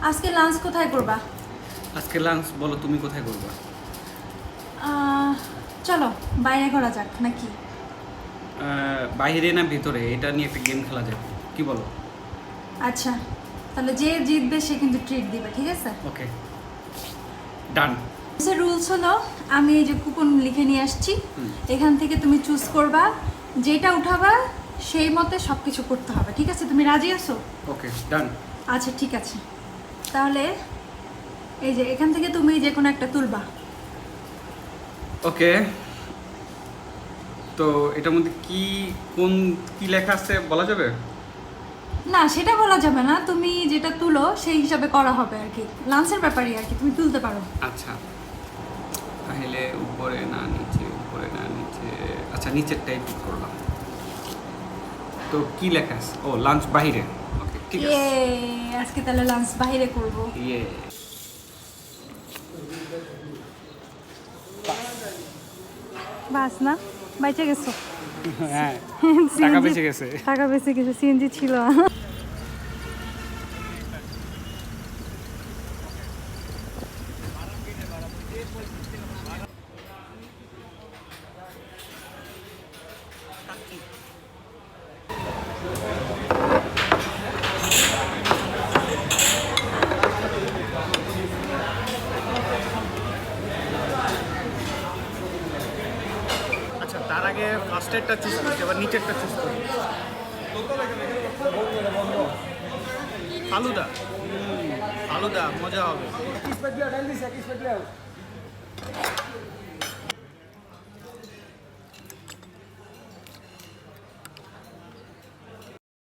আজকে লাঞ্চ কোথায় করবা? আজকে লাঞ্চ বলো তুমি কোথায় করবা? চলো বাইরে করা যাক নাকি? বাইরে না ভিতরে, এটা নিয়ে একটা গেম খেলা যাবে, কি বলো? আচ্ছা, তাহলে যে জিতবে সে কিন্তু ট্রিট দিবে, ঠিক আছে? ওকে, ডান। রুলস হলো, আমি এই যে কুপন লিখে নিয়ে আসছি, এখান থেকে তুমি চুজ করবা, যেটা উঠাবা সেই মতে সব কিছু করতে হবে, ঠিক আছে? তুমি রাজি আছো? ওকে, ডান। আচ্ছা ঠিক আছে, তাহলে এই যে এখান থেকে তুমি যে কোনো একটা তুলবা। ওকে, তো এটার মধ্যে কি লেখা আছে বলা যাবে? না, সেটা বলা যাবে না, তুমি যেটা তুলো সেই হিসাবে করা হবে আর কি, লাঞ্চের ব্যাপারই আর কি, তুমি তুলতে পারো। আচ্ছা, তাহলে উপরে না নিচে, উপরে না নিচে, আচ্ছা নিচেরটাই পিক করলাম। তো কি লেখা আছে? ও, লাঞ্চ বাইরে। ওকে, ঠিক আছে। আজকে তাহলে লাঞ্চ বাইরে করব। ইয়ে, বাস না, বাইচে গেছো। হ্যাঁ, টাকা বেঁচে গেছে। টাকা বেঁচে গেছে, সিএনজি ছিল। আচ্ছা, তার আগে ফার্স্টেরটা চুজ করছি, এবার নিচেরটা চুজ করি। ফালুদা, ফালুদা মজা হবে।